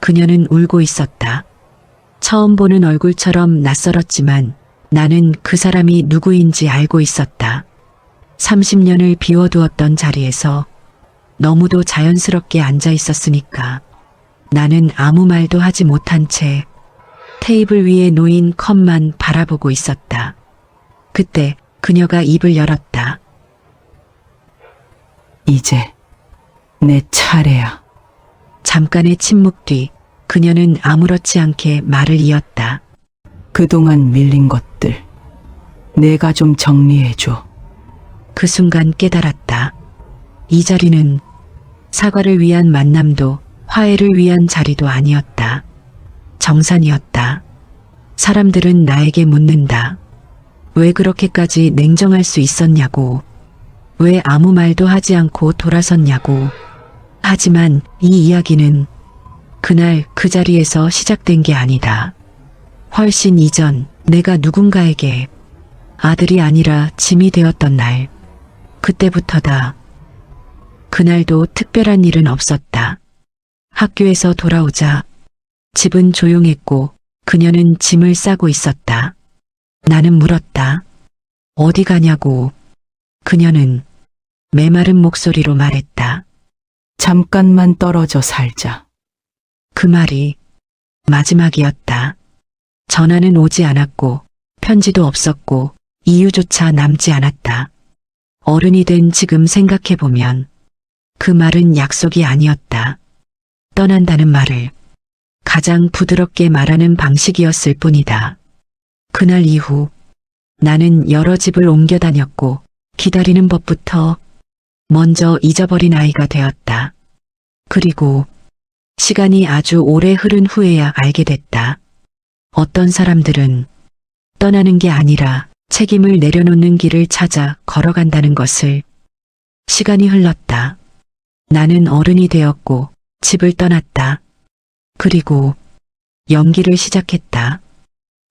그녀는 울고 있었다. 처음 보는 얼굴처럼 낯설었지만 나는 그 사람이 누구인지 알고 있었다. 30년을 비워두었던 자리에서 너무도 자연스럽게 앉아 있었으니까 나는 아무 말도 하지 못한 채 테이블 위에 놓인 컵만 바라보고 있었다. 그때 그녀가 입을 열었다. 이제 내 차례야. 잠깐의 침묵 뒤 그녀는 아무렇지 않게 말을 이었다. 그동안 밀린 것들 내가 좀 정리해줘. 그 순간 깨달았다. 이 자리는 사과를 위한 만남도 화해를 위한 자리도 아니었다. 정산이었다. 사람들은 나에게 묻는다. 왜 그렇게까지 냉정할 수 있었냐고. 왜 아무 말도 하지 않고 돌아섰냐고. 하지만 이 이야기는 그날 그 자리에서 시작된 게 아니다. 훨씬 이전 내가 누군가에게 아들이 아니라 짐이 되었던 날. 그때부터다. 그날도 특별한 일은 없었다. 학교에서 돌아오자 집은 조용했고 그녀는 짐을 싸고 있었다. 나는 물었다. 어디 가냐고. 그녀는 메마른 목소리로 말했다. 잠깐만 떨어져 살자. 그 말이 마지막이었다. 전화는 오지 않았고 편지도 없었고 이유조차 남지 않았다. 어른이 된 지금 생각해보면 그 말은 약속이 아니었다. 떠난다는 말을 가장 부드럽게 말하는 방식이었을 뿐이다. 그날 이후 나는 여러 집을 옮겨 다녔고 기다리는 법부터 먼저 잊어버린 아이가 되었다. 그리고 시간이 아주 오래 흐른 후에야 알게 됐다. 어떤 사람들은 떠나는 게 아니라 책임을 내려놓는 길을 찾아 걸어간다는 것을. 시간이 흘렀다. 나는 어른이 되었고 집을 떠났다. 그리고 연기를 시작했다.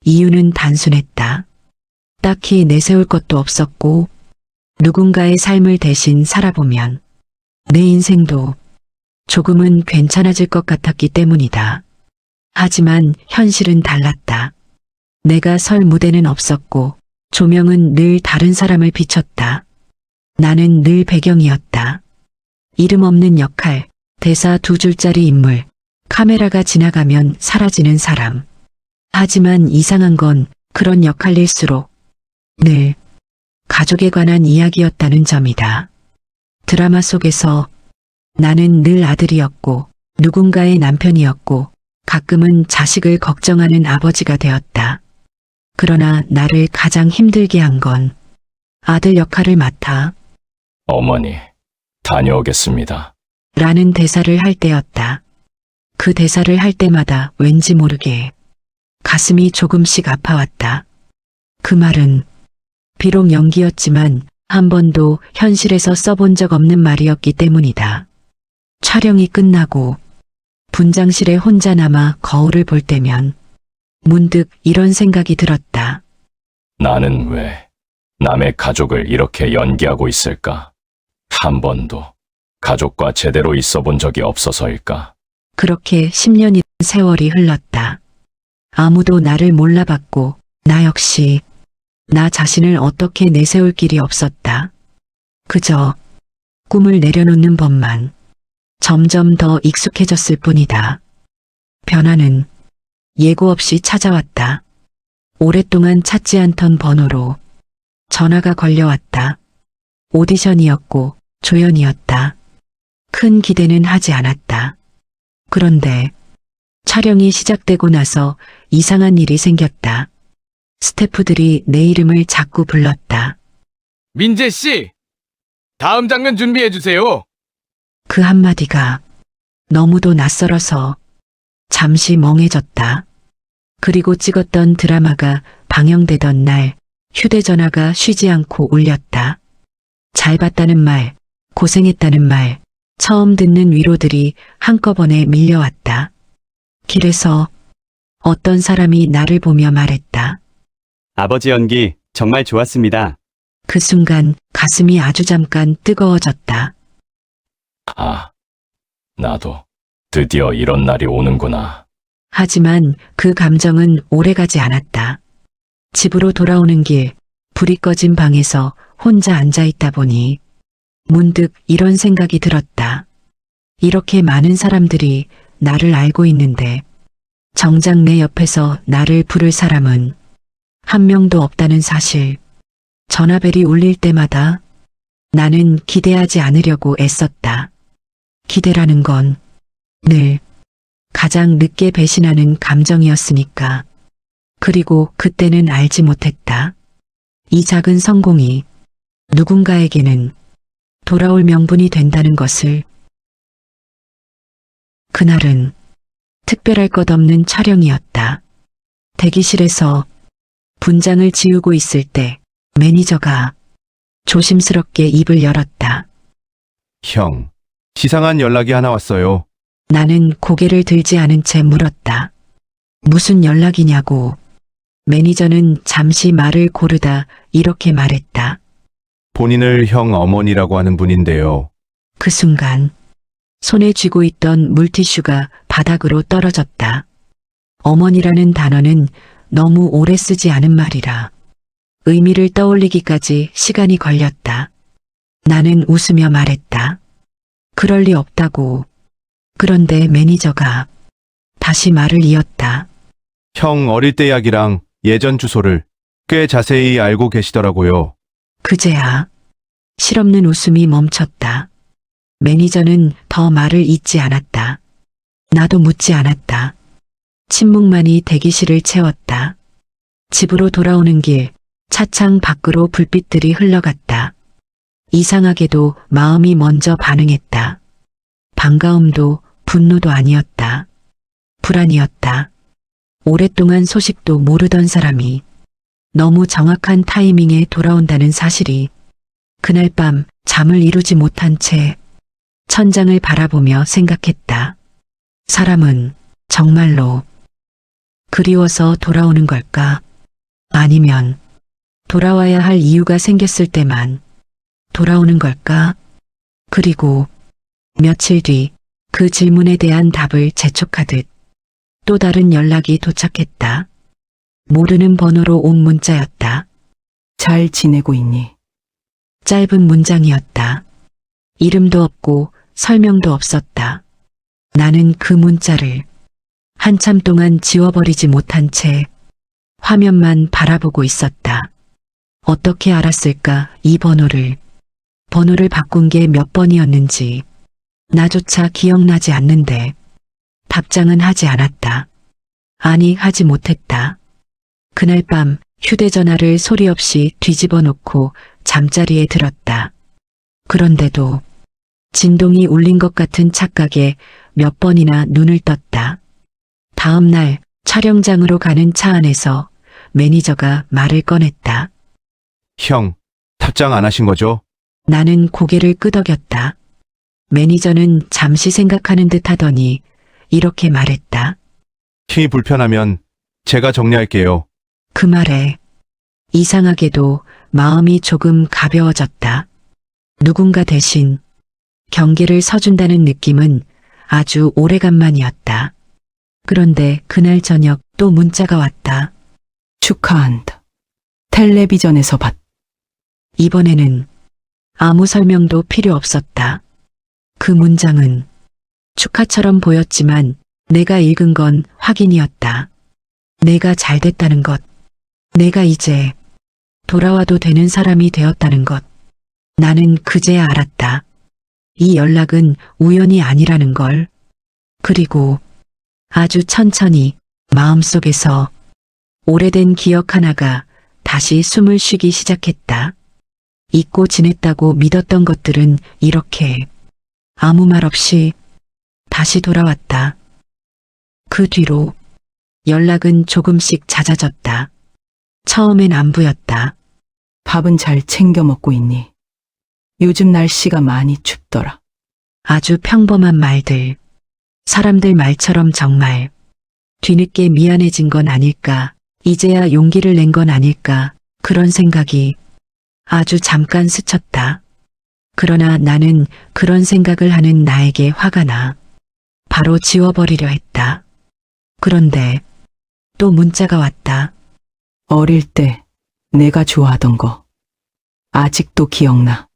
이유는 단순했다. 딱히 내세울 것도 없었고 누군가의 삶을 대신 살아보면 내 인생도 조금은 괜찮아질 것 같았기 때문이다. 하지만 현실은 달랐다. 내가 설 무대는 없었고 조명은 늘 다른 사람을 비췄다. 나는 늘 배경이었다. 이름 없는 역할, 대사 두 줄짜리 인물, 카메라가 지나가면 사라지는 사람. 하지만 이상한 건 그런 역할일수록 늘 가족에 관한 이야기였다는 점이다. 드라마 속에서 나는 늘 아들이었고 누군가의 남편이었고 가끔은 자식을 걱정하는 아버지가 되었다. 그러나 나를 가장 힘들게 한 건 아들 역할을 맡아 어머니, 다녀오겠습니다. 라는 대사를 할 때였다. 그 대사를 할 때마다 왠지 모르게 가슴이 조금씩 아파왔다. 그 말은 비록 연기였지만 한 번도 현실에서 써본 적 없는 말이었기 때문이다. 촬영이 끝나고 분장실에 혼자 남아 거울을 볼 때면 문득 이런 생각이 들었다. 나는 왜 남의 가족을 이렇게 연기하고 있을까? 한 번도 가족과 제대로 있어 본 적이 없어서일까? 그렇게 10년이라는 세월이 흘렀다. 아무도 나를 몰라봤고 나 역시 나 자신을 어떻게 내세울 길이 없었다. 그저 꿈을 내려놓는 법만. 점점 더 익숙해졌을 뿐이다. 변화는 예고 없이 찾아왔다. 오랫동안 찾지 않던 번호로 전화가 걸려왔다. 오디션이었고 조연이었다. 큰 기대는 하지 않았다. 그런데 촬영이 시작되고 나서 이상한 일이 생겼다. 스태프들이 내 이름을 자꾸 불렀다. 민재 씨, 다음 장면 준비해 주세요. 그 한마디가 너무도 낯설어서 잠시 멍해졌다. 그리고 찍었던 드라마가 방영되던 날 휴대전화가 쉬지 않고 울렸다. 잘 봤다는 말, 고생했다는 말, 처음 듣는 위로들이 한꺼번에 밀려왔다. 길에서 어떤 사람이 나를 보며 말했다. 아버지 연기 정말 좋았습니다. 그 순간 가슴이 아주 잠깐 뜨거워졌다. 아, 나도 드디어 이런 날이 오는구나. 하지만 그 감정은 오래가지 않았다. 집으로 돌아오는 길, 불이 꺼진 방에서 혼자 앉아 있다 보니 문득 이런 생각이 들었다. 이렇게 많은 사람들이 나를 알고 있는데 정작 내 옆에서 나를 부를 사람은 한 명도 없다는 사실. 전화벨이 울릴 때마다 나는 기대하지 않으려고 애썼다. 기대라는 건 늘 가장 늦게 배신하는 감정이었으니까. 그리고 그때는 알지 못했다. 이 작은 성공이 누군가에게는 돌아올 명분이 된다는 것을. 그날은 특별할 것 없는 촬영이었다. 대기실에서 분장을 지우고 있을 때 매니저가 조심스럽게 입을 열었다. 형, 시상한 연락이 하나 왔어요. 나는 고개를 들지 않은 채 물었다. 무슨 연락이냐고. 매니저는 잠시 말을 고르다 이렇게 말했다. 본인을 형 어머니라고 하는 분인데요. 그 순간 손에 쥐고 있던 물티슈가 바닥으로 떨어졌다. 어머니라는 단어는 너무 오래 쓰지 않은 말이라 의미를 떠올리기까지 시간이 걸렸다. 나는 웃으며 말했다. 그럴 리 없다고. 그런데 매니저가 다시 말을 이었다. 형 어릴 때 이야기랑 예전 주소를 꽤 자세히 알고 계시더라고요. 그제야 실없는 웃음이 멈췄다. 매니저는 더 말을 잇지 않았다. 나도 묻지 않았다. 침묵만이 대기실을 채웠다. 집으로 돌아오는 길, 차창 밖으로 불빛들이 흘러갔다. 이상하게도 마음이 먼저 반응했다. 반가움도 분노도 아니었다. 불안이었다. 오랫동안 소식도 모르던 사람이 너무 정확한 타이밍에 돌아온다는 사실이. 그날 밤 잠을 이루지 못한 채 천장을 바라보며 생각했다. 사람은 정말로 그리워서 돌아오는 걸까? 아니면 돌아와야 할 이유가 생겼을 때만 돌아오는 걸까? 그리고 며칠 뒤 그 질문에 대한 답을 재촉하듯 또 다른 연락이 도착했다. 모르는 번호로 온 문자였다. 잘 지내고 있니? 짧은 문장이었다. 이름도 없고 설명도 없었다. 나는 그 문자를 한참 동안 지워버리지 못한 채 화면만 바라보고 있었다. 어떻게 알았을까 이 번호를. 번호를 바꾼 게 몇 번이었는지 나조차 기억나지 않는데 답장은 하지 않았다. 아니, 하지 못했다. 그날 밤 휴대전화를 소리 없이 뒤집어 놓고 잠자리에 들었다. 그런데도 진동이 울린 것 같은 착각에 몇 번이나 눈을 떴다. 다음 날 촬영장으로 가는 차 안에서 매니저가 말을 꺼냈다. 형, 답장 안 하신 거죠? 나는 고개를 끄덕였다. 매니저는 잠시 생각하는 듯 하더니 이렇게 말했다. 힘이 불편하면 제가 정리할게요. 그 말에 이상하게도 마음이 조금 가벼워졌다. 누군가 대신 경계를 서준다는 느낌은 아주 오래간만이었다. 그런데 그날 저녁 또 문자가 왔다. 축하한다. 텔레비전에서 봤. 이번에는 아무 설명도 필요 없었다. 그 문장은 축하처럼 보였지만 내가 읽은 건 확인이었다. 내가 잘 됐다는 것. 내가 이제 돌아와도 되는 사람이 되었다는 것. 나는 그제야 알았다. 이 연락은 우연이 아니라는 걸. 그리고 아주 천천히 마음속에서 오래된 기억 하나가 다시 숨을 쉬기 시작했다. 잊고 지냈다고 믿었던 것들은 이렇게 아무 말 없이 다시 돌아왔다. 그 뒤로 연락은 조금씩 잦아졌다. 처음엔 안부였다. 밥은 잘 챙겨 먹고 있니? 요즘 날씨가 많이 춥더라. 아주 평범한 말들. 사람들 말처럼 정말 뒤늦게 미안해진 건 아닐까, 이제야 용기를 낸 건 아닐까, 그런 생각이 아주 잠깐 스쳤다. 그러나 나는 그런 생각을 하는 나에게 화가 나. 바로 지워버리려 했다. 그런데 또 문자가 왔다. 어릴 때 내가 좋아하던 거 아직도 기억나.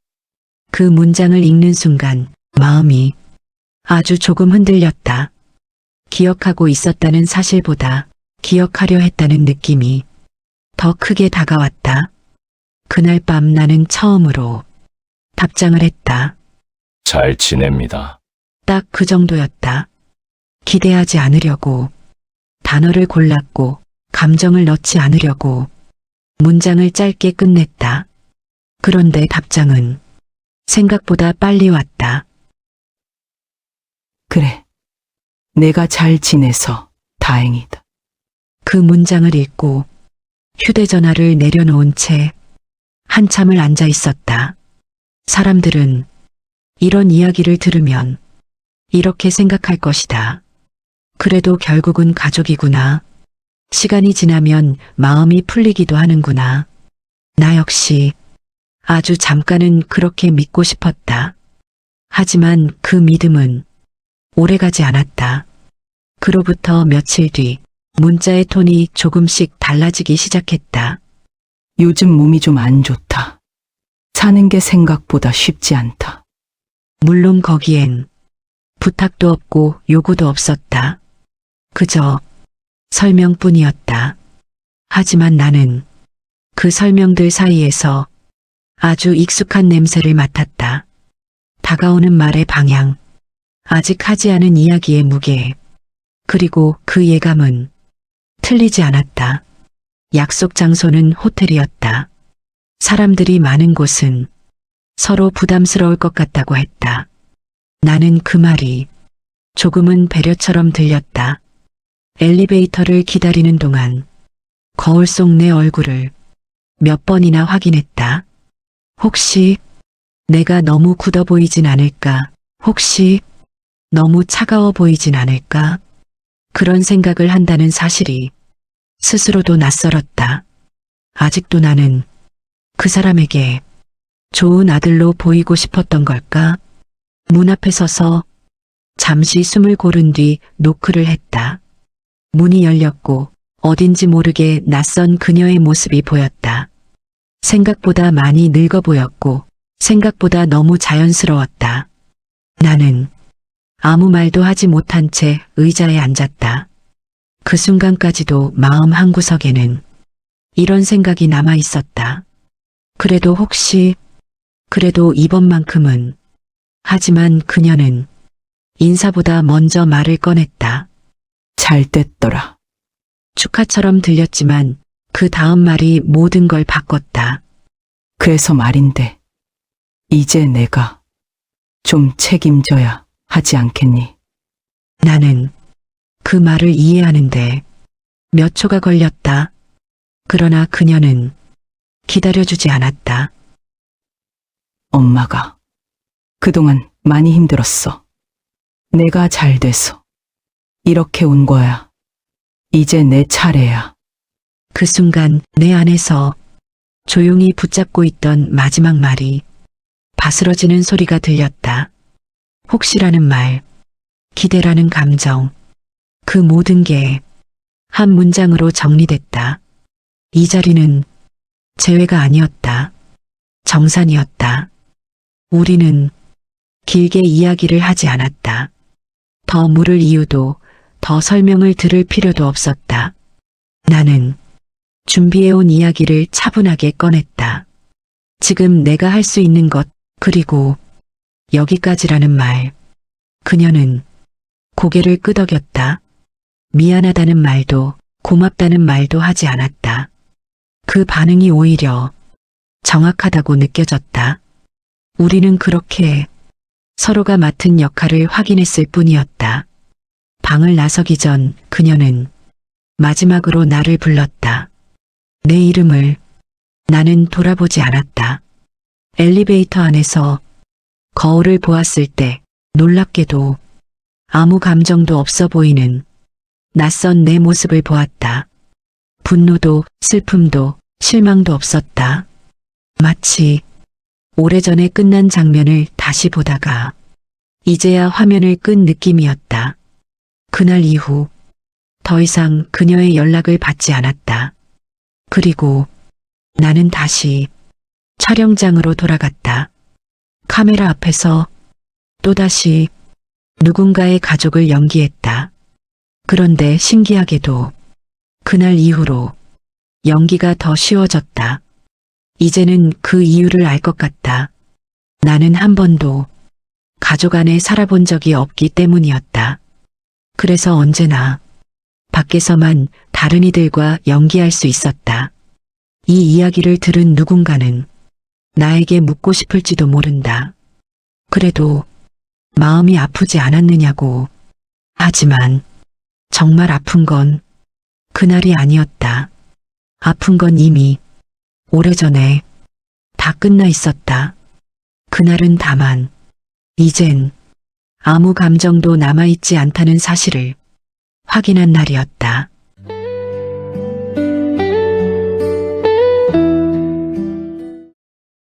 그 문장을 읽는 순간 마음이 아주 조금 흔들렸다. 기억하고 있었다는 사실보다 기억하려 했다는 느낌이 더 크게 다가왔다. 그날 밤 나는 처음으로 답장을 했다. 잘 지냅니다. 딱 그 정도였다. 기대하지 않으려고, 단어를 골랐고, 감정을 넣지 않으려고, 문장을 짧게 끝냈다. 그런데 답장은 생각보다 빨리 왔다. 그래. 내가 잘 지내서 다행이다. 그 문장을 읽고 휴대전화를 내려놓은 채 한참을 앉아 있었다. 사람들은 이런 이야기를 들으면 이렇게 생각할 것이다. 그래도 결국은 가족이구나. 시간이 지나면 마음이 풀리기도 하는구나. 나 역시 아주 잠깐은 그렇게 믿고 싶었다. 하지만 그 믿음은 오래가지 않았다. 그로부터 며칠 뒤 문자의 톤이 조금씩 달라지기 시작했다. 요즘 몸이 좀 안 좋다. 사는 게 생각보다 쉽지 않다. 물론 거기엔 부탁도 없고 요구도 없었다. 그저 설명뿐이었다. 하지만 나는 그 설명들 사이에서 아주 익숙한 냄새를 맡았다. 다가오는 말의 방향, 아직 하지 않은 이야기의 무게, 그리고 그 예감은 틀리지 않았다. 약속 장소는 호텔이었다. 사람들이 많은 곳은 서로 부담스러울 것 같다고 했다. 나는 그 말이 조금은 배려처럼 들렸다. 엘리베이터를 기다리는 동안 거울 속 내 얼굴을 몇 번이나 확인했다. 혹시 내가 너무 굳어 보이진 않을까? 혹시 너무 차가워 보이진 않을까? 그런 생각을 한다는 사실이 스스로도 낯설었다. 아직도 나는 그 사람에게 좋은 아들로 보이고 싶었던 걸까? 문 앞에 서서 잠시 숨을 고른 뒤 노크를 했다. 문이 열렸고 어딘지 모르게 낯선 그녀의 모습이 보였다. 생각보다 많이 늙어 보였고 생각보다 너무 자연스러웠다. 나는 아무 말도 하지 못한 채 의자에 앉았다. 그 순간까지도 마음 한구석에는 이런 생각이 남아 있었다. 그래도 혹시, 그래도 이번만큼은. 하지만 그녀는 인사보다 먼저 말을 꺼냈다. 잘 됐더라. 축하처럼 들렸지만 그 다음 말이 모든 걸 바꿨다. 그래서 말인데, 이제 내가 좀 책임져야 하지 않겠니? 나는 그 말을 이해하는데 몇 초가 걸렸다. 그러나 그녀는 기다려주지 않았다. 엄마가 그동안 많이 힘들었어. 내가 잘 돼서 이렇게 온 거야. 이제 내 차례야. 그 순간 내 안에서 조용히 붙잡고 있던 마지막 말이 바스러지는 소리가 들렸다. 혹시라는 말, 기대라는 감정, 그 모든 게 한 문장으로 정리됐다. 이 자리는 재회가 아니었다. 정산이었다. 우리는 길게 이야기를 하지 않았다. 더 물을 이유도 더 설명을 들을 필요도 없었다. 나는 준비해온 이야기를 차분하게 꺼냈다. 지금 내가 할 수 있는 것, 그리고 여기까지라는 말. 그녀는 고개를 끄덕였다. 미안하다는 말도 고맙다는 말도 하지 않았다. 그 반응이 오히려 정확하다고 느껴졌다. 우리는 그렇게 서로가 맡은 역할을 확인했을 뿐이었다. 방을 나서기 전 그녀는 마지막으로 나를 불렀다. 내 이름을. 나는 돌아보지 않았다. 엘리베이터 안에서 거울을 보았을 때 놀랍게도 아무 감정도 없어 보이는 낯선 내 모습을 보았다. 분노도 슬픔도 실망도 없었다. 마치 오래전에 끝난 장면을 다시 보다가 이제야 화면을 끈 느낌이었다. 그날 이후 더 이상 그녀의 연락을 받지 않았다. 그리고 나는 다시 촬영장으로 돌아갔다. 카메라 앞에서 또다시 누군가의 가족을 연기했다. 그런데 신기하게도 그날 이후로 연기가 더 쉬워졌다. 이제는 그 이유를 알 것 같다. 나는 한 번도 가족 안에 살아본 적이 없기 때문이었다. 그래서 언제나 밖에서만 다른 이들과 연기할 수 있었다. 이 이야기를 들은 누군가는 나에게 묻고 싶을지도 모른다. 그래도 마음이 아프지 않았느냐고. 하지만 정말 아픈 건 그날이 아니었다. 아픈 건 이미 오래전에 다 끝나 있었다. 그날은 다만 이젠 아무 감정도 남아있지 않다는 사실을 확인한 날이었다.